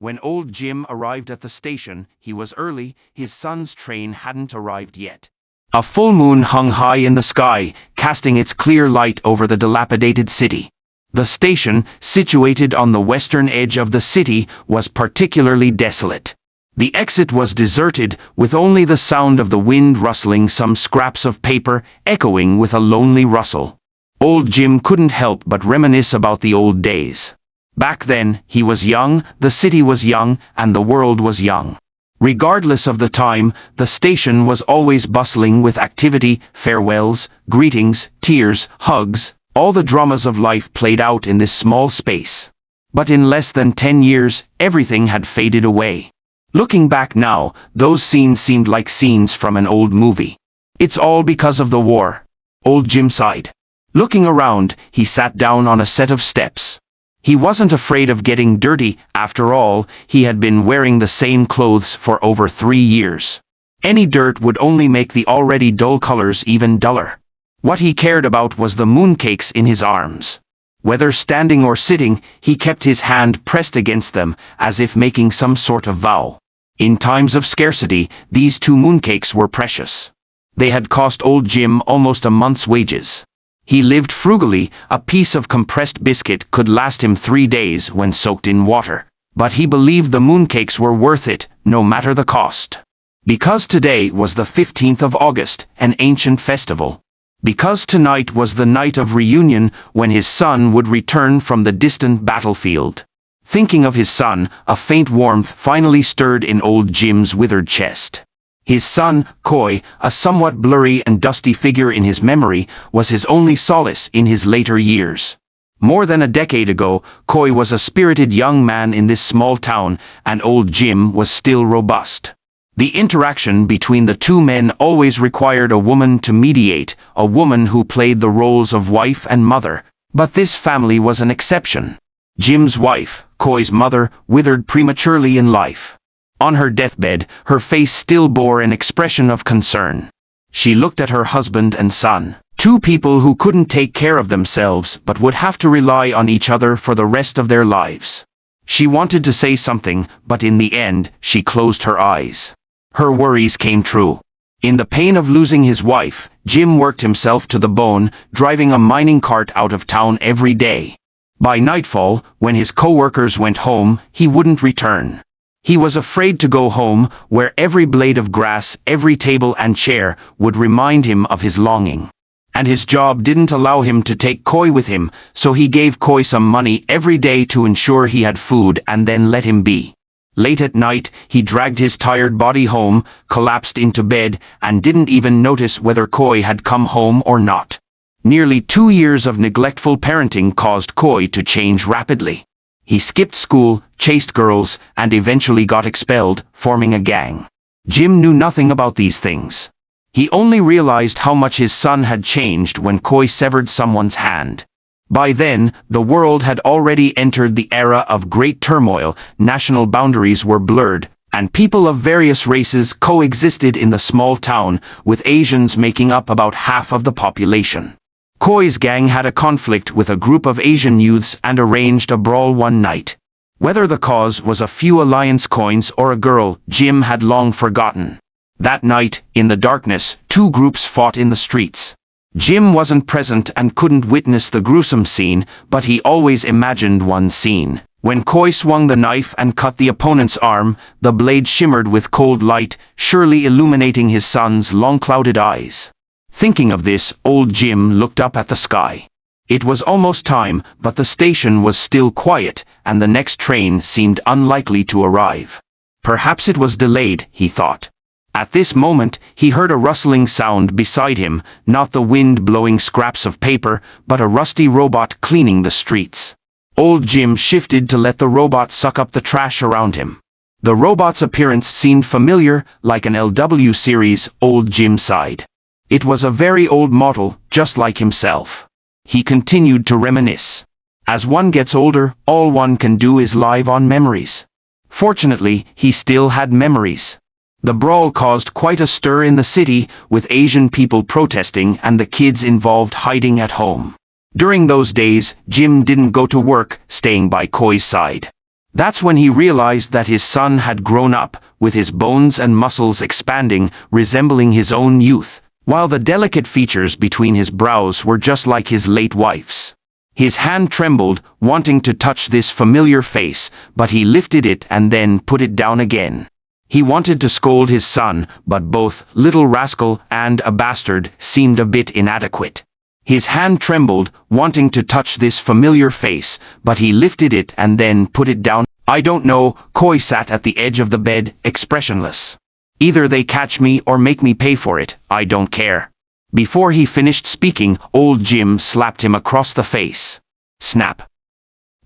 When old Jim arrived at the station, he was early, his son's train hadn't arrived yet. A full moon hung high in the sky, casting its clear light over the dilapidated city. The station, situated on the western edge of the city, was particularly desolate. The exit was deserted, with only the sound of the wind rustling some scraps of paper, echoing with a lonely rustle. Old Jim couldn't help but reminisce about the old days. Back then, he was young, the city was young, and the world was young. Regardless of the time, the station was always bustling with activity, farewells, greetings, tears, hugs, all the dramas of life played out in this small space. But in less than 10 years, everything had faded away. Looking back now, those scenes seemed like scenes from an old movie. It's all because of the war. Old Jim sighed. Looking around, he sat down on a set of steps. He wasn't afraid of getting dirty, after all, he had been wearing the same clothes for over 3 years. Any dirt would only make the already dull colors even duller. What he cared about was the mooncakes in his arms. Whether standing or sitting, he kept his hand pressed against them, as if making some sort of vow. In times of scarcity, these 2 mooncakes were precious. They had cost old Jim almost a month's wages. He lived frugally, a piece of compressed biscuit could last him 3 days when soaked in water. But he believed the mooncakes were worth it, no matter the cost. Because today was the 15th of August, an ancient festival. Because tonight was the night of reunion, when his son would return from the distant battlefield. Thinking of his son, a faint warmth finally stirred in old Jim's withered chest. His son, Coy, a somewhat blurry and dusty figure in his memory, was his only solace in his later years. More than a decade ago, Coy was a spirited young man in this small town, and old Jim was still robust. The interaction between the 2 men always required a woman to mediate, a woman who played the roles of wife and mother, but this family was an exception. Jim's wife, Coy's mother, withered prematurely in life. On her deathbed, her face still bore an expression of concern. She looked at her husband and son, 2 people who couldn't take care of themselves but would have to rely on each other for the rest of their lives. She wanted to say something, but in the end, she closed her eyes. Her worries came true. In the pain of losing his wife, Jim worked himself to the bone, driving a mining cart out of town every day. By nightfall, when his co-workers went home, he wouldn't return. He was afraid to go home, where every blade of grass, every table and chair, would remind him of his longing. And his job didn't allow him to take Coy with him, so he gave Coy some money every day to ensure he had food and then let him be. Late at night, he dragged his tired body home, collapsed into bed, and didn't even notice whether Coy had come home or not. Nearly 2 years of neglectful parenting caused Coy to change rapidly. He skipped school, chased girls, and eventually got expelled, forming a gang. Jim knew nothing about these things. He only realized how much his son had changed when Coy severed someone's hand. By then, the world had already entered the era of great turmoil, national boundaries were blurred, and people of various races coexisted in the small town, with Asians making up about half of the population. Coy's gang had a conflict with a group of Asian youths and arranged a brawl one night. Whether the cause was a few alliance coins or a girl, Jim had long forgotten. That night, in the darkness, 2 groups fought in the streets. Jim wasn't present and couldn't witness the gruesome scene, but he always imagined one scene. When Coy swung the knife and cut the opponent's arm, the blade shimmered with cold light, surely illuminating his son's long-clouded eyes. Thinking of this, old Jim looked up at the sky. It was almost time, but the station was still quiet, and the next train seemed unlikely to arrive. Perhaps it was delayed, he thought. At this moment, he heard a rustling sound beside him, not the wind blowing scraps of paper, but a rusty robot cleaning the streets. Old Jim shifted to let the robot suck up the trash around him. The robot's appearance seemed familiar, like an LW series, old Jim sighed. It was a very old model, just like himself. He continued to reminisce. As one gets older, all one can do is live on memories. Fortunately, he still had memories. The brawl caused quite a stir in the city, with Asian people protesting and the kids involved hiding at home. During those days, Jim didn't go to work, staying by Coy's side. That's when he realized that his son had grown up, with his bones and muscles expanding, resembling his own youth, while the delicate features between his brows were just like his late wife's. His hand trembled, wanting to touch this familiar face, but he lifted it and then put it down again. He wanted to scold his son, but both little rascal and a bastard seemed a bit inadequate. His hand trembled, wanting to touch this familiar face, but he lifted it and then put it down. I don't know. Coy sat at the edge of the bed, expressionless. Either they catch me or make me pay for it, I don't care. Before he finished speaking, old Jim slapped him across the face. Snap.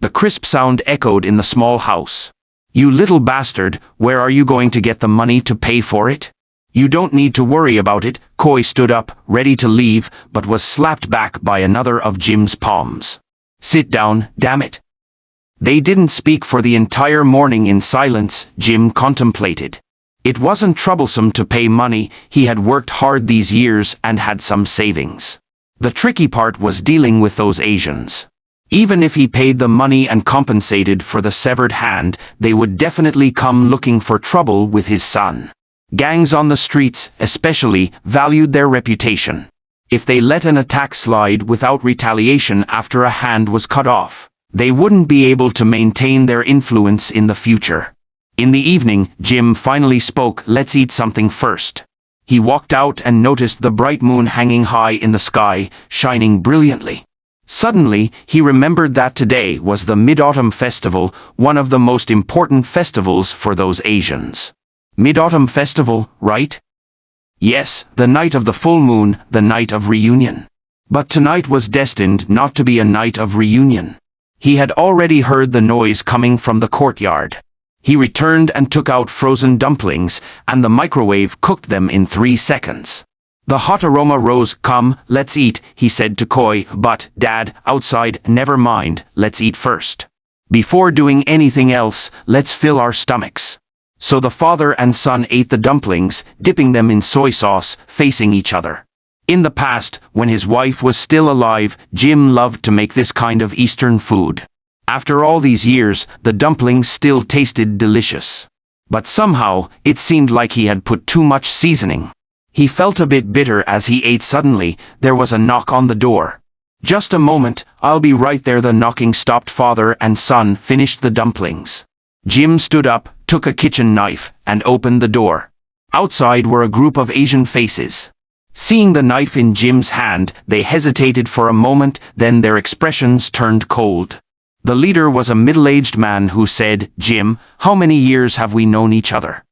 The crisp sound echoed in the small house. You little bastard, where are you going to get the money to pay for it? You don't need to worry about it. Coy stood up, ready to leave, but was slapped back by another of Jim's palms. Sit down, damn it. They didn't speak for the entire morning in silence. Jim contemplated. It wasn't troublesome to pay money. He had worked hard these years and had some savings. The tricky part was dealing with those Asians. Even if he paid the money and compensated for the severed hand, they would definitely come looking for trouble with his son. Gangs on the streets, especially, valued their reputation. If they let an attack slide without retaliation after a hand was cut off, they wouldn't be able to maintain their influence in the future. In the evening, Jim finally spoke. Let's eat something first. He walked out and noticed the bright moon hanging high in the sky, shining brilliantly. Suddenly, he remembered that today was the Mid-Autumn Festival, one of the most important festivals for those Asians. Mid-Autumn Festival, right? Yes, the night of the full moon, the night of reunion. But tonight was destined not to be a night of reunion. He had already heard the noise coming from the courtyard. He returned and took out frozen dumplings, and the microwave cooked them in 3 seconds. The hot aroma rose. Come, let's eat, he said to Coy. But, Dad, outside. Never mind, let's eat first. Before doing anything else, let's fill our stomachs. So the father and son ate the dumplings, dipping them in soy sauce, facing each other. In the past, when his wife was still alive, Jim loved to make this kind of Eastern food. After all these years, the dumplings still tasted delicious. But somehow, it seemed like he had put too much seasoning. He felt a bit bitter as he ate. Suddenly, there was a knock on the door. Just a moment, I'll be right there. The knocking stopped. Father and son finished the dumplings. Jim stood up, took a kitchen knife, and opened the door. Outside were a group of Asian faces. Seeing the knife in Jim's hand, they hesitated for a moment, then their expressions turned cold. The leader was a middle-aged man who said, Jim, how many years have we known each other?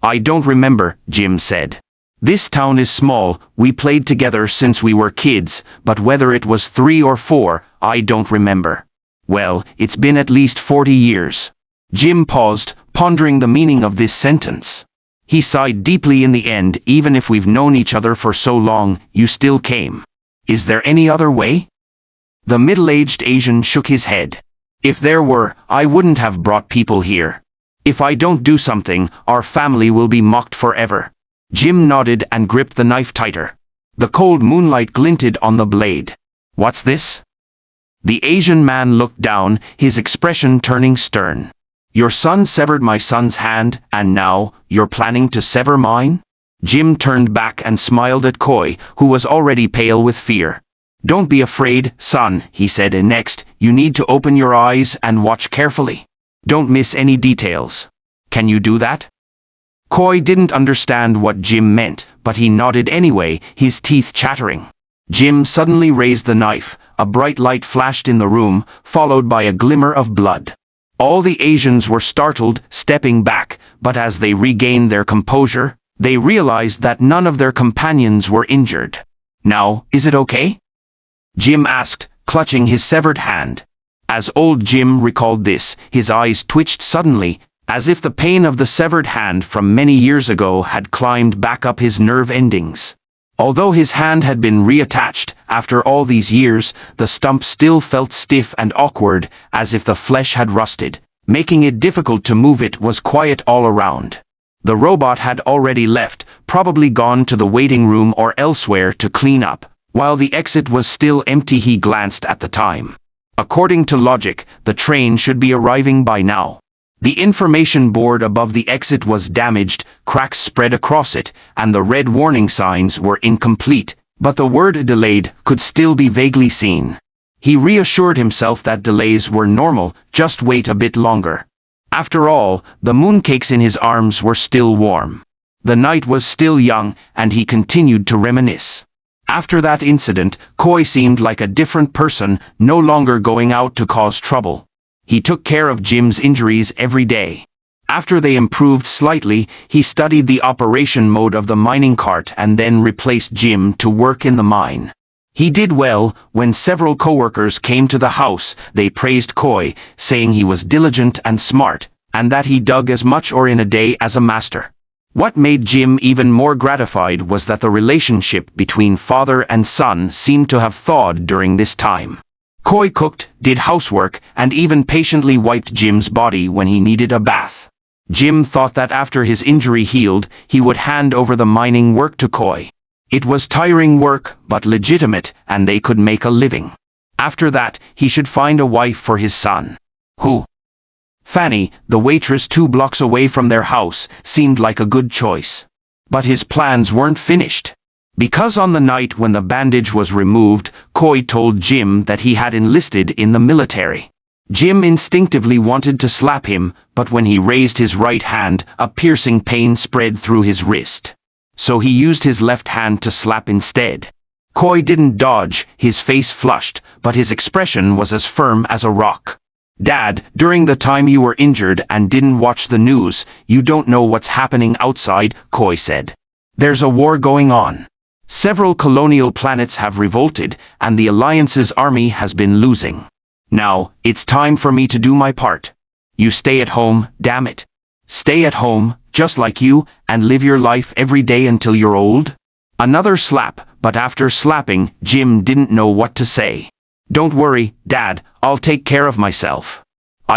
I don't remember, Jim said. This town is small. We played together since we were kids, but whether it was 3 or 4, I don't remember. Well, it's been at least 40 years. Jim paused, pondering the meaning of this sentence. He sighed deeply. In the end, even if we've known each other for so long, you still came. Is there any other way? The middle-aged Asian shook his head. If there were, I wouldn't have brought people here. If I don't do something, our family will be mocked forever. Jim nodded and gripped the knife tighter. The cold moonlight glinted on the blade. What's this? The Asian man looked down, his expression turning stern. Your son severed my son's hand, and now, you're planning to sever mine? Jim turned back and smiled at Coy, who was already pale with fear. Don't be afraid, son, he said. And next, you need to open your eyes and watch carefully. Don't miss any details. Can you do that? Coy didn't understand what Jim meant, but he nodded anyway, his teeth chattering. Jim suddenly raised the knife. A bright light flashed in the room, followed by a glimmer of blood. All the Asians were startled, stepping back, but as they regained their composure, they realized that none of their companions were injured. Now, is it okay? Jim asked, clutching his severed hand. As old Jim recalled this, his eyes twitched suddenly, as if the pain of the severed hand from many years ago had climbed back up his nerve endings. Although his hand had been reattached, after all these years, the stump still felt stiff and awkward, as if the flesh had rusted, making it difficult to move. It was quiet all around. The robot had already left, probably gone to the waiting room or elsewhere to clean up. While the exit was still empty, he glanced at the time. According to logic, the train should be arriving by now. The information board above the exit was damaged, cracks spread across it, and the red warning signs were incomplete, but the word delayed could still be vaguely seen. He reassured himself that delays were normal, just wait a bit longer. After all, the mooncakes in his arms were still warm. The night was still young, and he continued to reminisce. After that incident, Koi seemed like a different person, no longer going out to cause trouble. He took care of Jim's injuries every day. After they improved slightly, he studied the operation mode of the mining cart and then replaced Jim to work in the mine. He did well. When several coworkers came to the house, they praised Koi, saying he was diligent and smart, and that he dug as much ore in a day as a master. What made Jim even more gratified was that the relationship between father and son seemed to have thawed during this time. Koi cooked, did housework, and even patiently wiped Jim's body when he needed a bath. Jim thought that after his injury healed, he would hand over the mining work to Koi. It was tiring work, but legitimate, and they could make a living. After that, he should find a wife for his son. Who? Fanny, the waitress 2 blocks away from their house, seemed like a good choice. But his plans weren't finished. Because on the night when the bandage was removed, Koi told Jim that he had enlisted in the military. Jim instinctively wanted to slap him, but when he raised his right hand, a piercing pain spread through his wrist. So he used his left hand to slap instead. Koi didn't dodge, his face flushed, but his expression was as firm as a rock. "Dad, during the time you were injured and didn't watch the news, you don't know what's happening outside," Koi said. "There's a war going on. Several colonial planets have revolted, and the Alliance's army has been losing. Now, it's time for me to do my part. You stay at home, damn it. Stay at home, just like you, and live your life every day until you're old." Another slap, but after slapping, Jim didn't know what to say. "Don't worry, Dad, I'll take care of myself.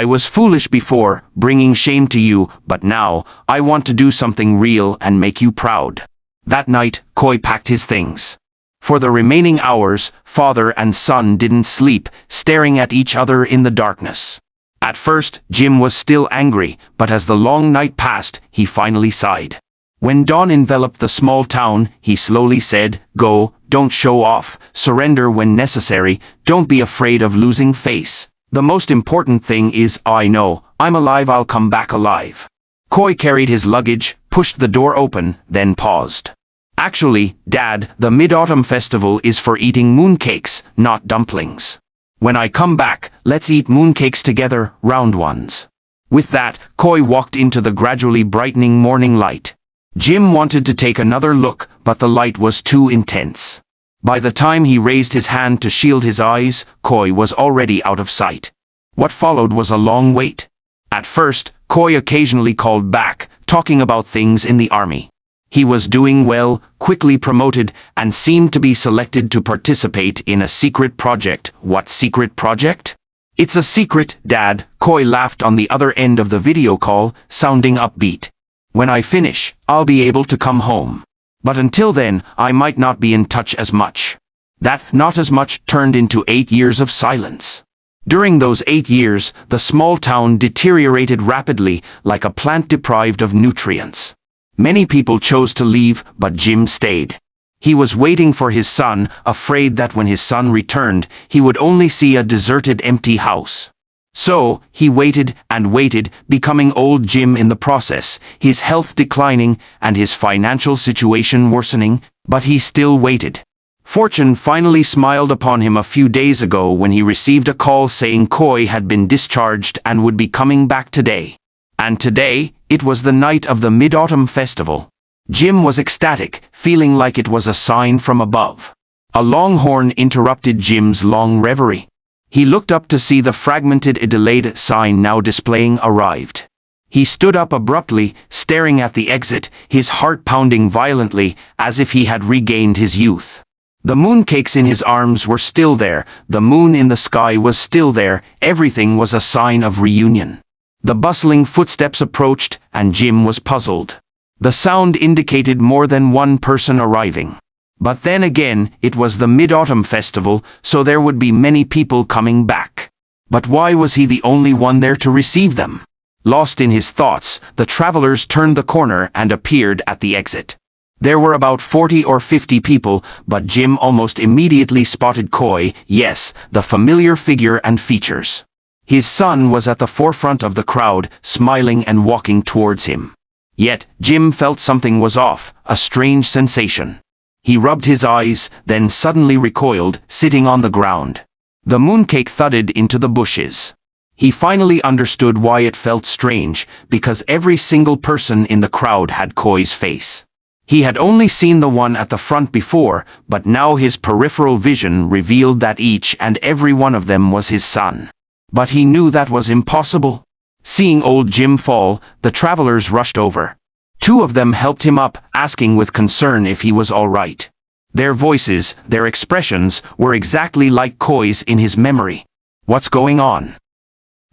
I was foolish before, bringing shame to you, but now, I want to do something real and make you proud." That night, Koi packed his things. For the remaining hours, father and son didn't sleep, staring at each other in the darkness. At first, Jim was still angry, but as the long night passed, he finally sighed. When dawn enveloped the small town, he slowly said, "Go, don't show off, surrender when necessary, don't be afraid of losing face. The most important thing is, I know, I'm alive, I'll come back alive." Koi carried his luggage, pushed the door open, then paused. "Actually, Dad, the Mid-Autumn Festival is for eating mooncakes, not dumplings. When I come back, let's eat mooncakes together, round ones." With that, Koi walked into the gradually brightening morning light. Jim wanted to take another look, but the light was too intense. By the time he raised his hand to shield his eyes, Koi was already out of sight. What followed was a long wait. At first, Koi occasionally called back, talking about things in the army. He was doing well, quickly promoted, and seemed to be selected to participate in a secret project. What secret project? "It's a secret, Dad," Koi laughed on the other end of the video call, sounding upbeat. "When I finish, I'll be able to come home. But until then, I might not be in touch as much." That "not as much" turned into 8 years of silence. During those 8 years, the small town deteriorated rapidly, like a plant deprived of nutrients. Many people chose to leave, but Jim stayed. He was waiting for his son, afraid that when his son returned, he would only see a deserted, empty house. So, he waited and waited, becoming old Jim in the process, his health declining and his financial situation worsening, but he still waited. Fortune finally smiled upon him a few days ago when he received a call saying Koi had been discharged and would be coming back today. And today, it was the night of the Mid-Autumn Festival. Jim was ecstatic, feeling like it was a sign from above. A longhorn interrupted Jim's long reverie. He looked up to see the fragmented delayed sign now displaying arrived. He stood up abruptly, staring at the exit, his heart pounding violently, as if he had regained his youth. The mooncakes in his arms were still there, the moon in the sky was still there, everything was a sign of reunion. The bustling footsteps approached, and Jim was puzzled. The sound indicated more than one person arriving. But then again, it was the Mid-Autumn Festival, so there would be many people coming back. But why was he the only one there to receive them? Lost in his thoughts, the travelers turned the corner and appeared at the exit. There were about 40 or 50 people, but Jim almost immediately spotted Koi, yes, the familiar figure and features. His son was at the forefront of the crowd, smiling and walking towards him. Yet, Jim felt something was off, a strange sensation. He rubbed his eyes, then suddenly recoiled, sitting on the ground. The mooncake thudded into the bushes. He finally understood why it felt strange, because every single person in the crowd had Koi's face. He had only seen the one at the front before, but now his peripheral vision revealed that each and every one of them was his son. But he knew that was impossible. Seeing old Jim fall, the travelers rushed over. 2 of them helped him up, asking with concern if he was all right. Their voices, their expressions, were exactly like Koi's in his memory. "What's going on?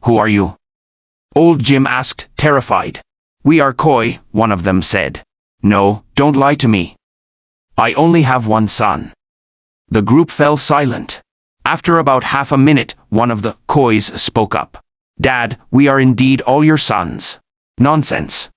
Who are you?" Old Jim asked, terrified. "We are Koi," one of them said. "No, don't lie to me. I only have one son." The group fell silent. After about half a minute, one of the Kois spoke up. "Dad, we are indeed all your sons." "Nonsense."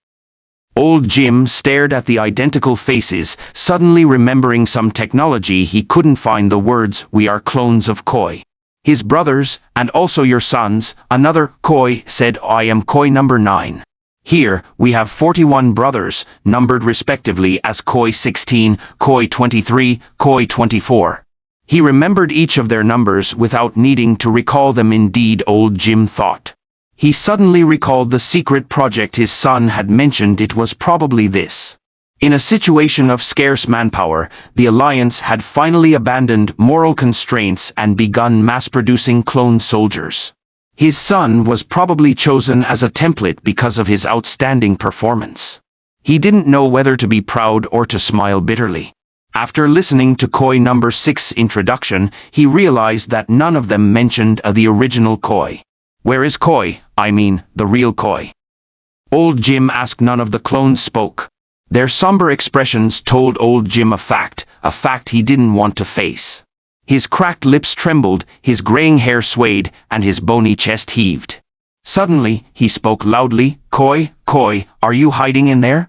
Old Jim stared at the identical faces, suddenly remembering some technology he couldn't find the words, "We are clones of Koi." "His brothers, and also your sons," another Koi said. "I am Koi number 9. Here, we have 41 brothers, numbered respectively as Koi 16, Koi 23, Koi 24. He remembered each of their numbers without needing to recall them. Indeed, old Jim thought. He suddenly recalled the secret project his son had mentioned. It was probably this. In a situation of scarce manpower, the Alliance had finally abandoned moral constraints and begun mass-producing clone soldiers. His son was probably chosen as a template because of his outstanding performance. He didn't know whether to be proud or to smile bitterly. After listening to Koi number 6's introduction, he realized that none of them mentioned the original Koi. "Where is Koi? I mean, the real Koi?" Old Jim asked. None of the clones spoke. Their somber expressions told old Jim a fact he didn't want to face. His cracked lips trembled, his graying hair swayed, and his bony chest heaved. Suddenly, he spoke loudly. "Koi, Koi, are you hiding in there?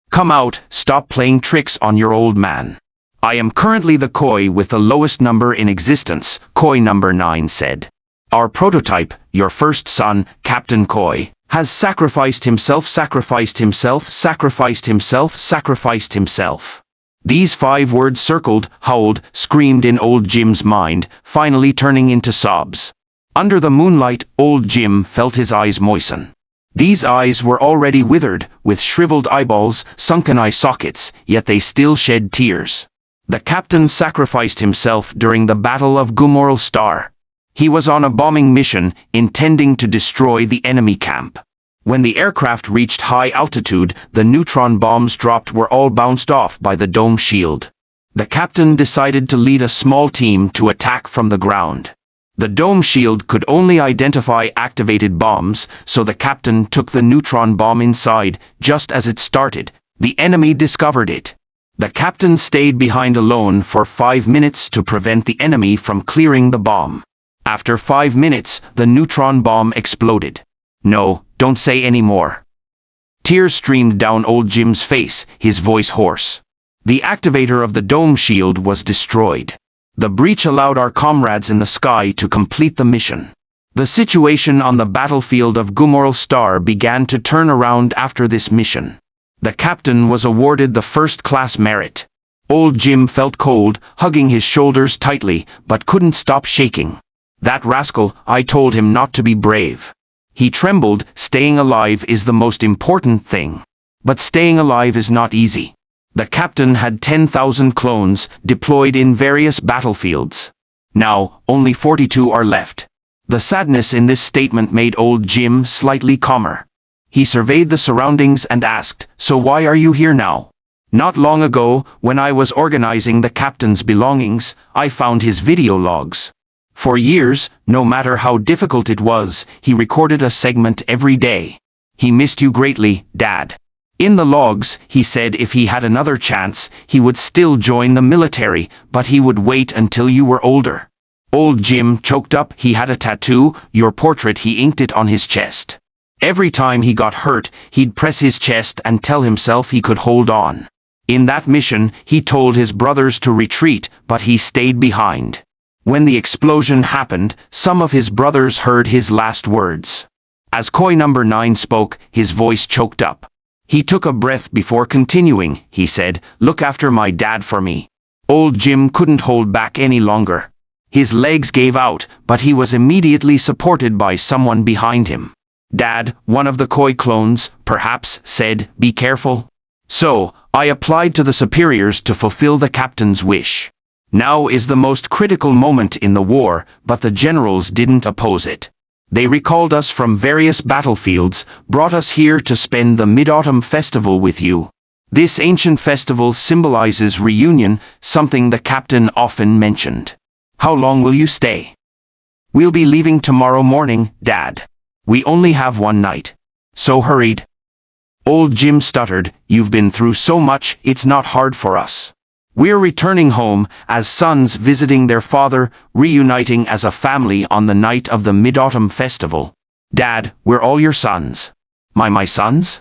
Come out, stop playing tricks on your old man." "I am currently the Koi with the lowest number in existence," Koi number 9 said. "Our prototype, your first son, Captain Koi, has sacrificed himself, sacrificed himself, sacrificed himself, sacrificed himself." These 5 words circled, howled, screamed in old Jim's mind, finally turning into sobs. Under the moonlight, old Jim felt his eyes moisten. These eyes were already withered, with shriveled eyeballs, sunken eye sockets, yet they still shed tears. The captain sacrificed himself during the Battle of Gumoral Star. He was on a bombing mission, intending to destroy the enemy camp. When the aircraft reached high altitude, the neutron bombs dropped were all bounced off by the dome shield. The captain decided to lead a small team to attack from the ground. The dome shield could only identify activated bombs, so the captain took the neutron bomb inside. Just as it started, the enemy discovered it. The captain stayed behind alone for 5 minutes to prevent the enemy from clearing the bomb. After 5 minutes, the neutron bomb exploded. "No, don't say any more." Tears streamed down old Jim's face, his voice hoarse. The activator of the dome shield was destroyed. The breach allowed our comrades in the sky to complete the mission. The situation on the battlefield of Gumoral Star began to turn around after this mission. The captain was awarded the first-class merit. Old Jim felt cold, hugging his shoulders tightly, but couldn't stop shaking. "That rascal, I told him not to be brave." He trembled. Staying alive is the most important thing. But staying alive is not easy. The captain had 10,000 clones deployed in various battlefields. Now, only 42 are left. The sadness in this statement made old Jim slightly calmer. He surveyed the surroundings and asked, "So why are you here now?" "Not long ago, when I was organizing the captain's belongings, I found his video logs. For years, no matter how difficult it was, he recorded a segment every day. He missed you greatly, Dad. In the logs, he said if he had another chance, he would still join the military, but he would wait until you were older. Old Jim choked up. He had a tattoo, your portrait. He inked it on his chest. Every time he got hurt, he'd press his chest and tell himself he could hold on. In that mission, he told his brothers to retreat, but he stayed behind. When the explosion happened, some of his brothers heard his last words. As Koi number 9 spoke, his voice choked up. He took a breath before continuing. He said, "Look after my dad for me." Old Jim couldn't hold back any longer. His legs gave out, but he was immediately supported by someone behind him. Dad, one of the Koi clones, perhaps, said, "Be careful." So, I applied to the superiors to fulfill the captain's wish. Now is the most critical moment in the war, but the generals didn't oppose it. They recalled us from various battlefields, brought us here to spend the Mid-Autumn Festival with you. This ancient festival symbolizes reunion, something the captain often mentioned. How long will you stay? We'll be leaving tomorrow morning, Dad. We only have one night. So hurried. Old Jim stuttered, "You've been through so much, it's not hard for us. We're returning home, as sons visiting their father, reuniting as a family on the night of the Mid-Autumn Festival. Dad, we're all your sons." My sons?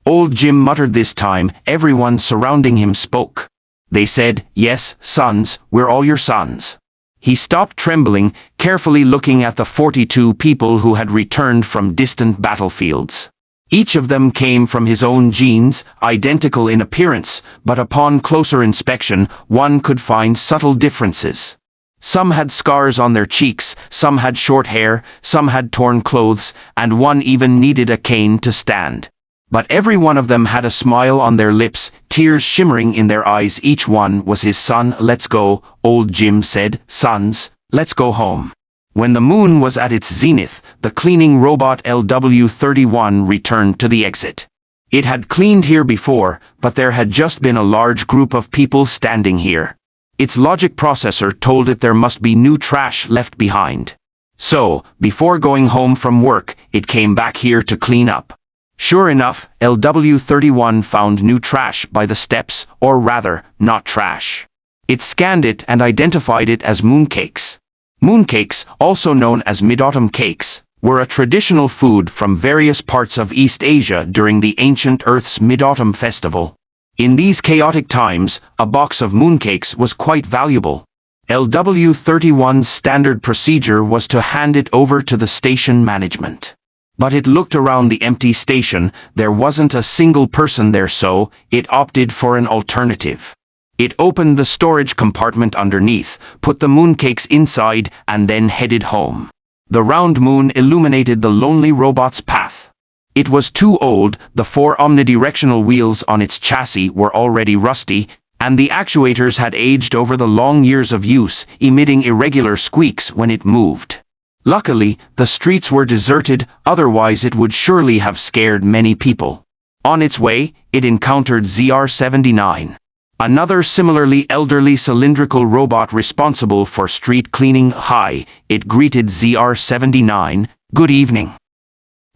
Old Jim muttered this time. Everyone surrounding him spoke. They said, "Yes, sons, we're all your sons." He stopped trembling, carefully looking at the 42 people who had returned from distant battlefields. Each of them came from his own genes, identical in appearance, but upon closer inspection, one could find subtle differences. Some had scars on their cheeks, some had short hair, some had torn clothes, and one even needed a cane to stand. But every one of them had a smile on their lips, tears shimmering in their eyes. Each one was his son. "Let's go," Old Jim said. "Sons, let's go home." When the moon was at its zenith, the cleaning robot LW-31 returned to the exit. It had cleaned here before, but there had just been a large group of people standing here. Its logic processor told it there must be new trash left behind. So, before going home from work, it came back here to clean up. Sure enough, LW-31 found new trash by the steps, or rather, not trash. It scanned it and identified it as mooncakes. Mooncakes, also known as Mid-Autumn cakes, were a traditional food from various parts of East Asia during the ancient Earth's Mid-Autumn Festival. In these chaotic times, a box of mooncakes was quite valuable. LW-31's standard procedure was to hand it over to the station management. But it looked around the empty station. There wasn't a single person there, so it opted for an alternative. It opened the storage compartment underneath, put the mooncakes inside, and then headed home. The round moon illuminated the lonely robot's path. It was too old. The 4 omnidirectional wheels on its chassis were already rusty, and the actuators had aged over the long years of use, emitting irregular squeaks when it moved. Luckily, the streets were deserted, otherwise it would surely have scared many people. On its way, it encountered ZR-79. Another similarly elderly cylindrical robot responsible for street cleaning. "Hi," it greeted ZR-79, "Good evening."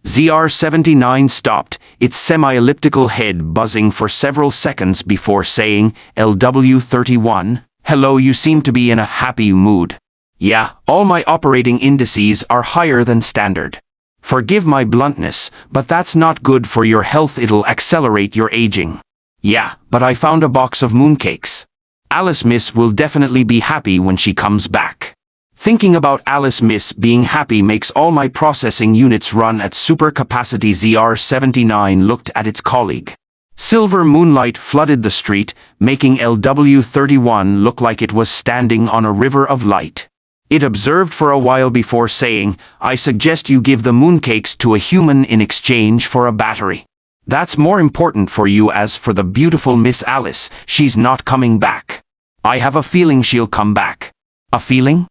ZR-79 stopped, its semi-elliptical head buzzing for several seconds before saying, "LW-31, hello, you seem to be in a happy mood." "Yeah, all my operating indices are higher than standard. Forgive my bluntness, but that's not good for your health. It'll accelerate your aging." "Yeah, but I found a box of mooncakes. Alice Miss will definitely be happy when she comes back." Thinking about Alice Miss being happy makes all my processing units run at super capacity. ZR-79 looked at its colleague. Silver moonlight flooded the street, making LW-31 look like it was standing on a river of light. It observed for a while before saying, "I suggest you give the mooncakes to a human in exchange for a battery. That's more important for you. As for the beautiful Miss Alice, she's not coming back. I have a feeling she'll come back." "A feeling?"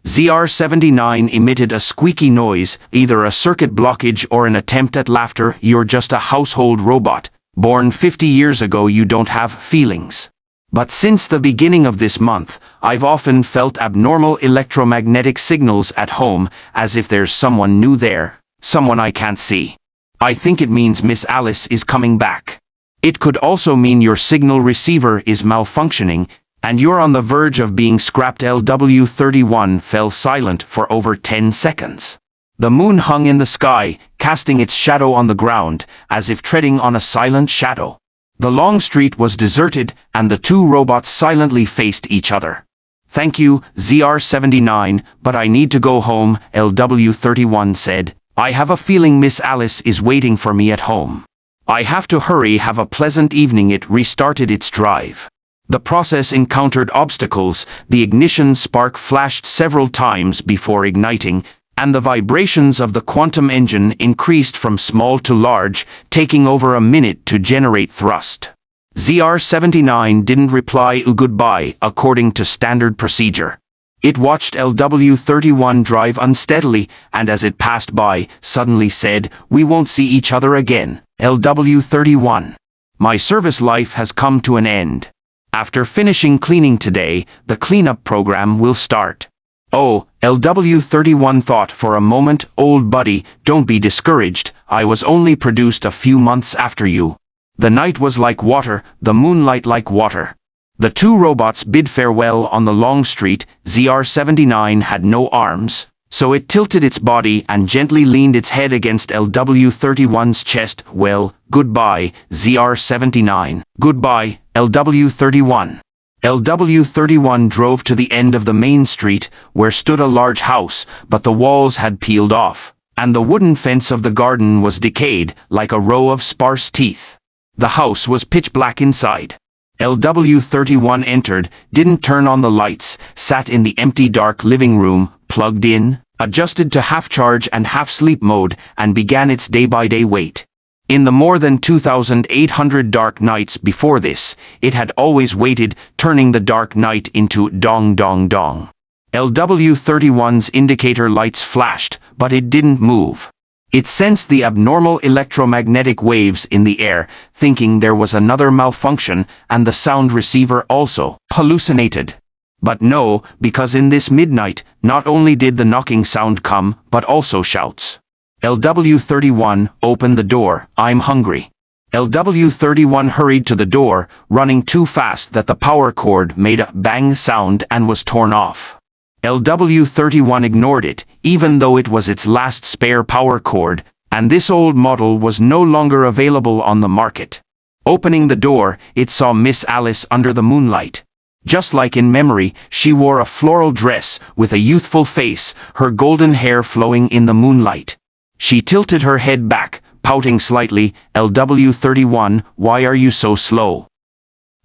ZR-79 emitted a squeaky noise, either a circuit blockage or an attempt at laughter. "You're just a household robot. Born 50 years ago. You don't have feelings. But since the beginning of this month, I've often felt abnormal electromagnetic signals at home, as if there's someone new there, someone I can't see. I think it means Miss Alice is coming back. It could also mean your signal receiver is malfunctioning. And you're on the verge of being scrapped. LW31 fell silent for over 10 seconds. The moon hung in the sky, casting its shadow on the ground, as if treading on a silent shadow. The long street was deserted, and the two robots silently faced each other. "Thank you, ZR79, but I need to go home," LW31 said. "I have a feeling Miss Alice is waiting for me at home. I have to hurry. Have a pleasant evening." It restarted its drive. The process encountered obstacles. The ignition spark flashed several times before igniting, and the vibrations of the quantum engine increased from small to large, taking over a minute to generate thrust. ZR79 didn't reply goodbye according to standard procedure. It watched LW31 drive unsteadily, and as it passed by, suddenly said, "We won't see each other again, LW31. My service life has come to an end. After finishing cleaning today, the cleanup program will start." "Oh," LW31 thought for a moment. "Old buddy, don't be discouraged. I was only produced a few months after you." The night was like water, the moonlight like water. The two robots bid farewell on the long street. ZR79 had no arms, so it tilted its body and gently leaned its head against LW31's chest. "Well, goodbye, ZR79. Goodbye, LW31. LW31 drove to the end of the main street, where stood a large house, but the walls had peeled off, and the wooden fence of the garden was decayed, like a row of sparse teeth. The house was pitch black inside. LW31 entered, didn't turn on the lights, sat in the empty dark living room, plugged in, adjusted to half-charge and half-sleep mode, and began its day-by-day wait. In the more than 2,800 dark nights before this, it had always waited, turning the dark night into dong dong dong. LW31's indicator lights flashed, but it didn't move. It sensed the abnormal electromagnetic waves in the air, thinking there was another malfunction, and the sound receiver also hallucinated. But no, because in this midnight, not only did the knocking sound come, but also shouts. LW31, "Open the door, I'm hungry." LW31 hurried to the door, running too fast that the power cord made a bang sound and was torn off. LW31 ignored it, even though it was its last spare power cord, and this old model was no longer available on the market. Opening the door, it saw Miss Alice under the moonlight. Just like in memory, she wore a floral dress with a youthful face, her golden hair flowing in the moonlight. She tilted her head back, pouting slightly. "LW31, why are you so slow?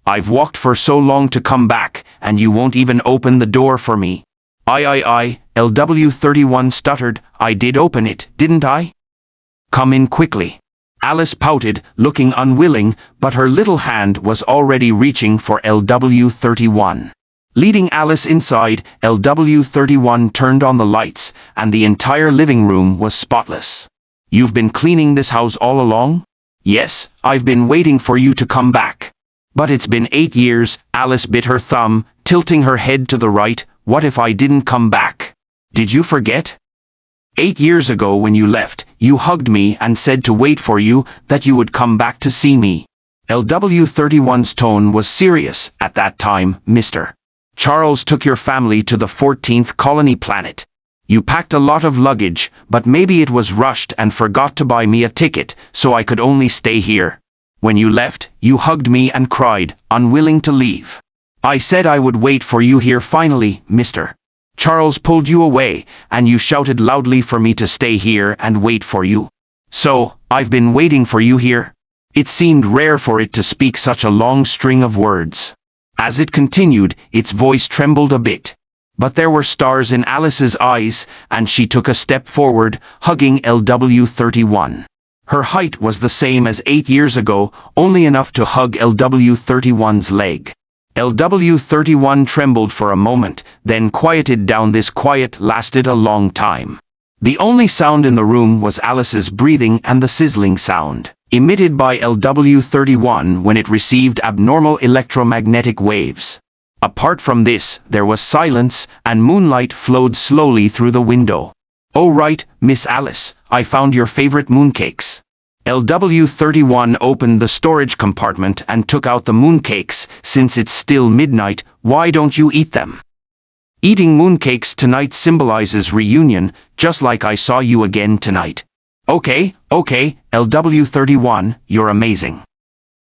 I've walked for so long to come back, and you won't even open the door for me." I, LW31 stuttered. "I did open it, didn't I? Come in quickly." Alice pouted, looking unwilling, but her little hand was already reaching for LW31. Leading Alice inside, LW31 turned on the lights, and the entire living room was spotless. "You've been cleaning this house all along?" "Yes, I've been waiting for you to come back." "But it's been 8 years, Alice bit her thumb, tilting her head to the right. "What if I didn't come back? Did you forget? 8 years ago when you left, you hugged me and said to wait for you, that you would come back to see me." LW31's tone was serious. "At that time, Mr. Charles took your family to the 14th colony planet. You packed a lot of luggage, but maybe it was rushed and forgot to buy me a ticket, so I could only stay here. When you left, you hugged me and cried, unwilling to leave. I said I would wait for you here. Finally, Mr. Charles pulled you away, and you shouted loudly for me to stay here and wait for you. So, I've been waiting for you here." It seemed rare for it to speak such a long string of words. As it continued, its voice trembled a bit. But there were stars in Alice's eyes, and she took a step forward, hugging LW31. Her height was the same as 8 years ago, only enough to hug LW31's leg. LW31 trembled for a moment, then quieted down. This quiet lasted a long time. The only sound in the room was Alice's breathing and the sizzling sound emitted by LW31 when it received abnormal electromagnetic waves. Apart from this, there was silence, and moonlight flowed slowly through the window. "Oh right, Miss Alice, I found your favorite mooncakes." LW-31 opened the storage compartment and took out the mooncakes. Since it's still midnight, why don't you eat them? Eating mooncakes tonight symbolizes reunion, just like I saw you again tonight. Okay, LW-31, you're amazing.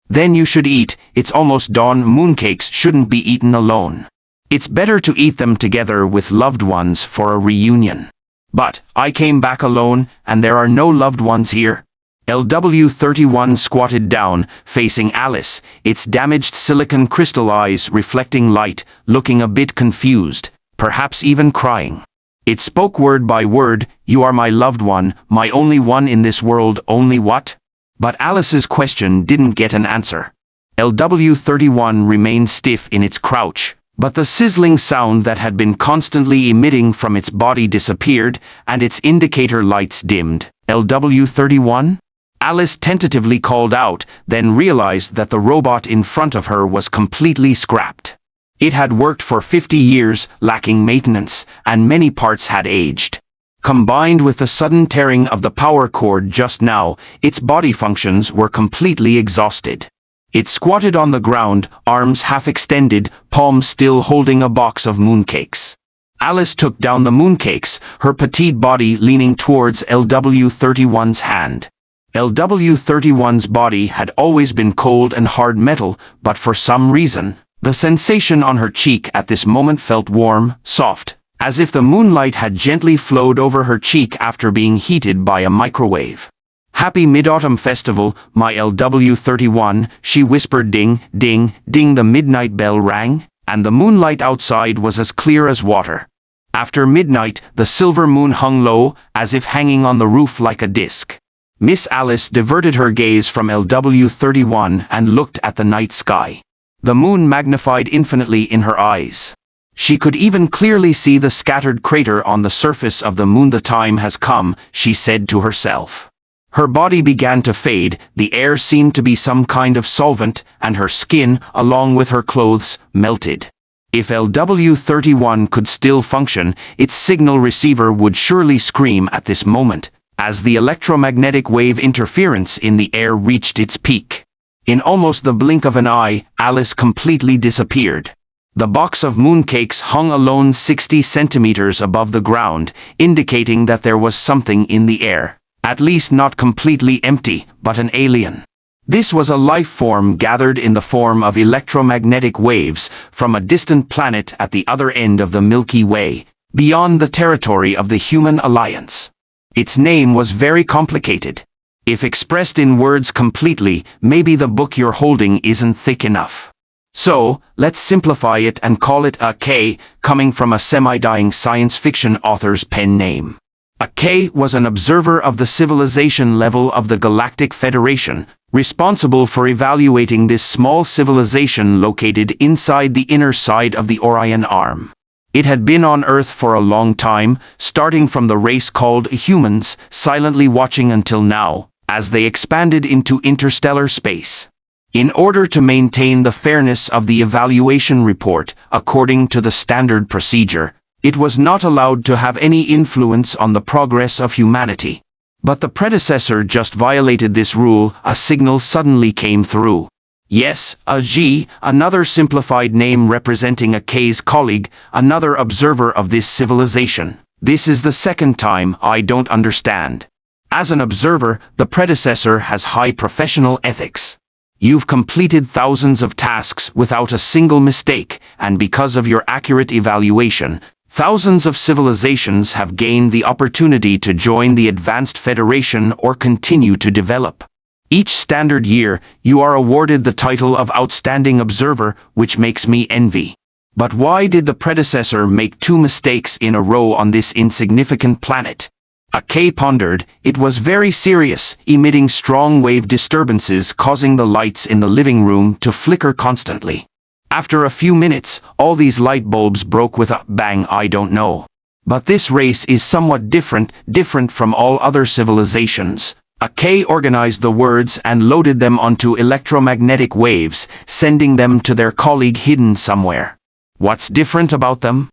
Then you should eat. It's almost dawn. Mooncakes shouldn't be eaten alone. It's better to eat them together with loved ones for a reunion. But I came back alone, and there are no loved ones here. LW-31 squatted down, facing Alice, its damaged silicon crystal eyes reflecting light, looking a bit confused, perhaps even crying. It spoke word by word, "You are my loved one, my only one in this world." Only what? But Alice's question didn't get an answer. LW-31 remained stiff in its crouch, but the sizzling sound that had been constantly emitting from its body disappeared, and its indicator lights dimmed. LW-31? Alice tentatively called out, then realized that the robot in front of her was completely scrapped. It had worked for 50 years, lacking maintenance, and many parts had aged. Combined with the sudden tearing of the power cord just now, its body functions were completely exhausted. It squatted on the ground, arms half extended, palms still holding a box of mooncakes. Alice took down the mooncakes, her petite body leaning towards LW-31's hand. LW-31's body had always been cold and hard metal, but for some reason, the sensation on her cheek at this moment felt warm, soft, as if the moonlight had gently flowed over her cheek after being heated by a microwave. "Happy Mid-Autumn Festival, my LW-31, she whispered. Ding, ding, ding. The midnight bell rang, and the moonlight outside was as clear as water. After midnight, the silver moon hung low, as if hanging on the roof like a disc. Miss Alice diverted her gaze from LW-31 and looked at the night sky. The moon magnified infinitely in her eyes. She could even clearly see the scattered crater on the surface of the moon. "The time has come," she said to herself. Her body began to fade, the air seemed to be some kind of solvent, and her skin, along with her clothes, melted. If LW-31 could still function, its signal receiver would surely scream at this moment, as the electromagnetic wave interference in the air reached its peak. In almost the blink of an eye, Alice completely disappeared. The box of mooncakes hung alone 60 centimeters above the ground, indicating that there was something in the air. At least not completely empty, but an alien. This was a life form gathered in the form of electromagnetic waves from a distant planet at the other end of the Milky Way, beyond the territory of the Human Alliance. Its name was very complicated. If expressed in words completely, maybe the book you're holding isn't thick enough. So, let's simplify it and call it a K, coming from a semi-dying science fiction author's pen name. A K was an observer of the civilization level of the Galactic Federation, responsible for evaluating this small civilization located inside the inner side of the Orion Arm. It had been on Earth for a long time, starting from the race called humans, silently watching until now, as they expanded into interstellar space. In order to maintain the fairness of the evaluation report, according to the standard procedure, it was not allowed to have any influence on the progress of humanity. But the predecessor just violated this rule. A signal suddenly came through. Yes, a G, another simplified name representing a K's colleague, another observer of this civilization. This is the second time. I don't understand. As an observer, the predecessor has high professional ethics. You've completed thousands of tasks without a single mistake, and because of your accurate evaluation, thousands of civilizations have gained the opportunity to join the Advanced Federation or continue to develop. Each standard year, you are awarded the title of Outstanding Observer, which makes me envy. But why did the predecessor make 2 mistakes in a row on this insignificant planet? A K pondered. It was very serious, emitting strong wave disturbances causing the lights in the living room to flicker constantly. After a few minutes, all these light bulbs broke with a bang. I don't know. But this race is somewhat different from all other civilizations. A K organized the words and loaded them onto electromagnetic waves, sending them to their colleague hidden somewhere. What's different about them?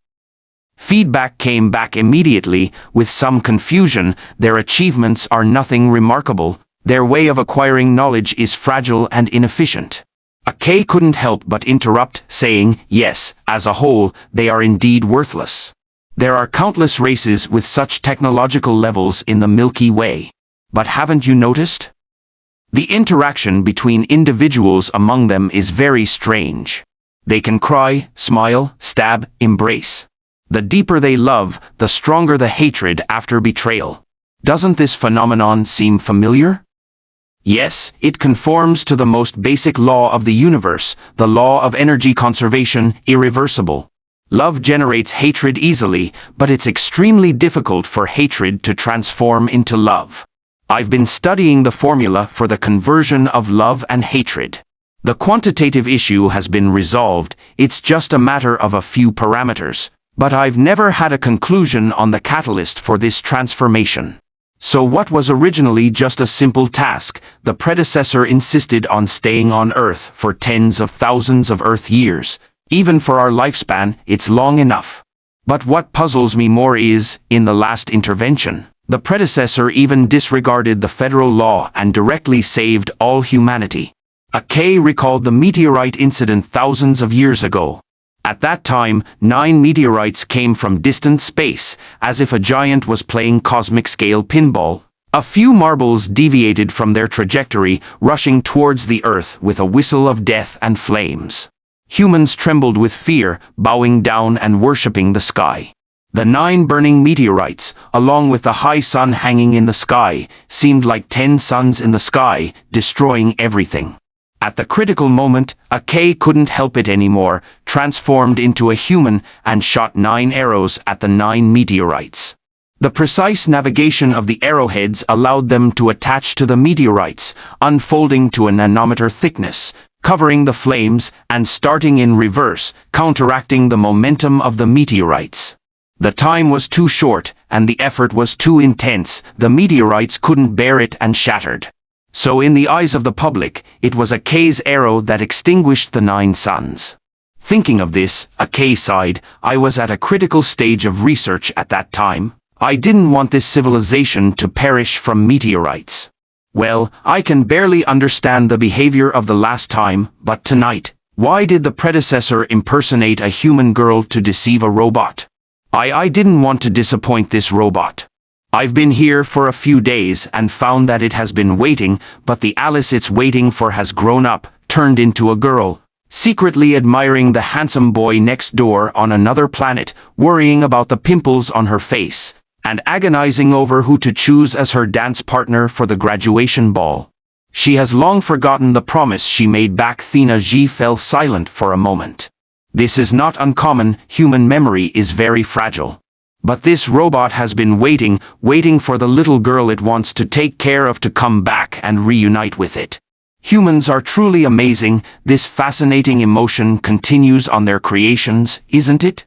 Feedback came back immediately, with some confusion. Their achievements are nothing remarkable. Their way of acquiring knowledge is fragile and inefficient. A K couldn't help but interrupt, saying, yes, as a whole, they are indeed worthless. There are countless races with such technological levels in the Milky Way. But haven't you noticed? The interaction between individuals among them is very strange. They can cry, smile, stab, embrace. The deeper they love, the stronger the hatred after betrayal. Doesn't this phenomenon seem familiar? Yes, it conforms to the most basic law of the universe, the law of energy conservation, irreversible. Love generates hatred easily, but it's extremely difficult for hatred to transform into love. I've been studying the formula for the conversion of love and hatred. The quantitative issue has been resolved, it's just a matter of a few parameters, but I've never had a conclusion on the catalyst for this transformation. So what was originally just a simple task, the predecessor insisted on staying on Earth for tens of thousands of Earth years. Even for our lifespan, it's long enough. But what puzzles me more is, in the last intervention, the predecessor even disregarded the federal law and directly saved all humanity. A K recalled the meteorite incident thousands of years ago. At that time, 9 meteorites came from distant space, as if a giant was playing cosmic-scale pinball. A few marbles deviated from their trajectory, rushing towards the Earth with a whistle of death and flames. Humans trembled with fear, bowing down and worshipping the sky. The 9 burning meteorites, along with the high sun hanging in the sky, seemed like 10 suns in the sky, destroying everything. At the critical moment, a K couldn't help it anymore, transformed into a human, and shot 9 arrows at the 9 meteorites. The precise navigation of the arrowheads allowed them to attach to the meteorites, unfolding to a nanometer thickness, covering the flames, and starting in reverse, counteracting the momentum of the meteorites. The time was too short, and the effort was too intense, the meteorites couldn't bear it and shattered. So in the eyes of the public, it was a K's arrow that extinguished the 9 suns. Thinking of this, a K sighed, I was at a critical stage of research at that time. I didn't want this civilization to perish from meteorites. Well, I can barely understand the behavior of the last time, but tonight, why did the predecessor impersonate a human girl to deceive a robot? I didn't want to disappoint this robot. I've been here for a few days and found that it has been waiting, but the Alice it's waiting for has grown up, turned into a girl, secretly admiring the handsome boy next door on another planet, worrying about the pimples on her face, and agonizing over who to choose as her dance partner for the graduation ball. She has long forgotten the promise she made back. Thina Ji fell silent for a moment. This is not uncommon, human memory is very fragile. But this robot has been waiting for the little girl it wants to take care of to come back and reunite with it. Humans are truly amazing, this fascinating emotion continues on their creations, isn't it?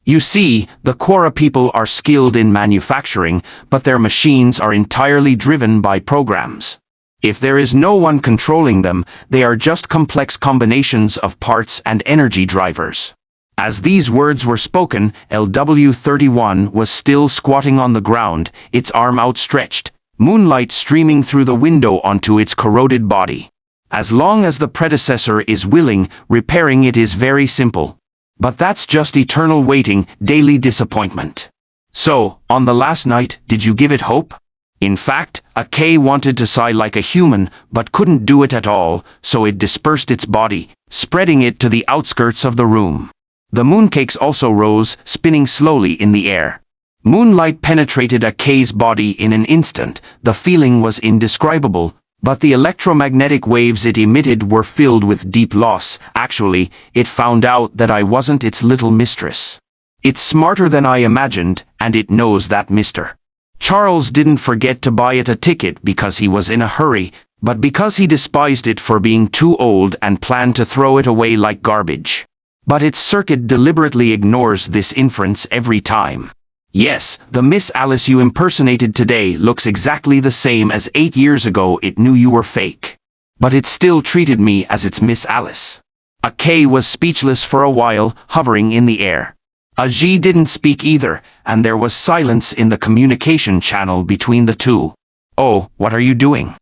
You see, the Quora people are skilled in manufacturing, but their machines are entirely driven by programs. If there is no one controlling them, they are just complex combinations of parts and energy drivers. As these words were spoken, LW-31 was still squatting on the ground, its arm outstretched, moonlight streaming through the window onto its corroded body. As long as the predecessor is willing, repairing it is very simple. But that's just eternal waiting, daily disappointment. So, on the last night, did you give it hope? In fact, a K wanted to sigh like a human, but couldn't do it at all, so it dispersed its body, spreading it to the outskirts of the room. The mooncakes also rose, spinning slowly in the air. Moonlight penetrated a K's body in an instant. The feeling was indescribable, but the electromagnetic waves it emitted were filled with deep loss. Actually, it found out that I wasn't its little mistress. It's smarter than I imagined, and it knows that Mr. Charles didn't forget to buy it a ticket because he was in a hurry, but because he despised it for being too old and planned to throw it away like garbage. But its circuit deliberately ignores this inference every time. Yes, the Miss Alice you impersonated today looks exactly the same as 8 years ago. It knew you were fake. But it still treated me as its Miss Alice. A K was speechless for a while, hovering in the air. A G didn't speak either, and there was silence in the communication channel between the two. Oh, what are you doing?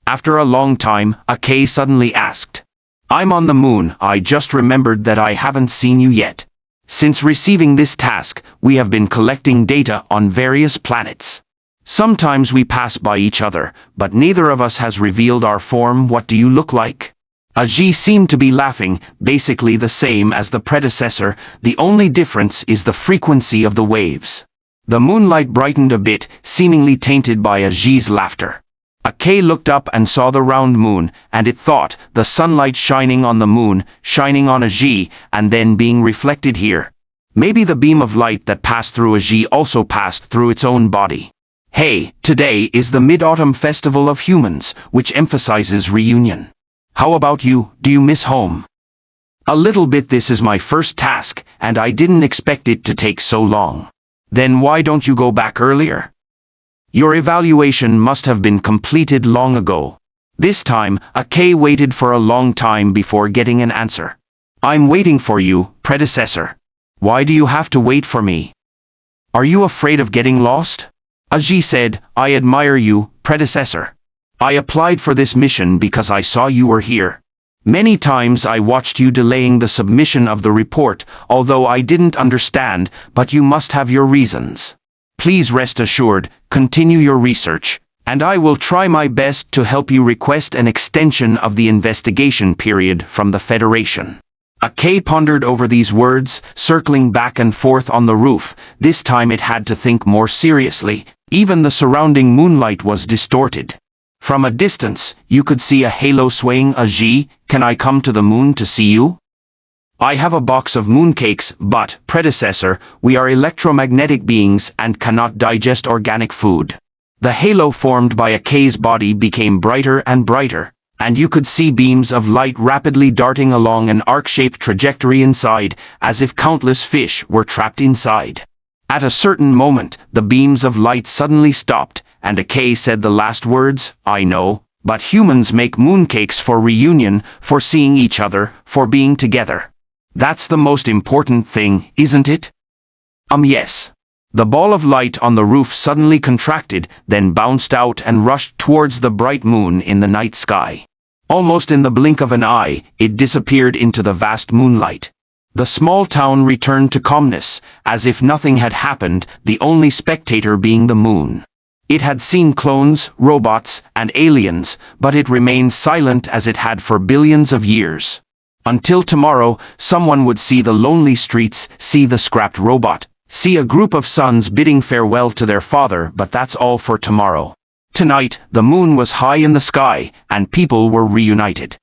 After a long time, Akei suddenly asked. I'm on the moon, I just remembered that I haven't seen you yet. Since receiving this task, we have been collecting data on various planets. Sometimes we pass by each other, but neither of us has revealed our form. What do you look like? Aji seemed to be laughing, basically the same as the predecessor, the only difference is the frequency of the waves. The moonlight brightened a bit, seemingly tainted by Aji's laughter. Akei looked up and saw the round moon, and it thought, the sunlight shining on the moon, shining on Aji, and then being reflected here. Maybe the beam of light that passed through Aji also passed through its own body. Hey, today is the Mid-Autumn Festival of Humans, which emphasizes reunion. How about you, do you miss home? A little bit. This is my first task, and I didn't expect it to take so long. Then why don't you go back earlier? Your evaluation must have been completed long ago. This time, Akei waited for a long time before getting an answer. I'm waiting for you, predecessor. Why do you have to wait for me? Are you afraid of getting lost? Aji said, I admire you, predecessor. I applied for this mission because I saw you were here. Many times I watched you delaying the submission of the report, although I didn't understand, but you must have your reasons. Please rest assured, continue your research, and I will try my best to help you request an extension of the investigation period from the Federation. Akei pondered over these words, circling back and forth on the roof. This time it had to think more seriously. Even the surrounding moonlight was distorted. From a distance, you could see a halo swaying. Aji, can I come to the moon to see you? I have a box of mooncakes, but, predecessor, we are electromagnetic beings and cannot digest organic food. The halo formed by Akei's body became brighter and brighter, and you could see beams of light rapidly darting along an arc-shaped trajectory inside, as if countless fish were trapped inside. At a certain moment, the beams of light suddenly stopped, and Akei said the last words, I know, but humans make mooncakes for reunion, for seeing each other, for being together. That's the most important thing, isn't it? Yes. The ball of light on the roof suddenly contracted, then bounced out and rushed towards the bright moon in the night sky. Almost in the blink of an eye, it disappeared into the vast moonlight. The small town returned to calmness, as if nothing had happened, the only spectator being the moon. It had seen clones, robots, and aliens, but it remained silent as it had for billions of years. Until tomorrow, someone would see the lonely streets, see the scrapped robot, see a group of sons bidding farewell to their father, but that's all for tomorrow. Tonight, the moon was high in the sky, and people were reunited.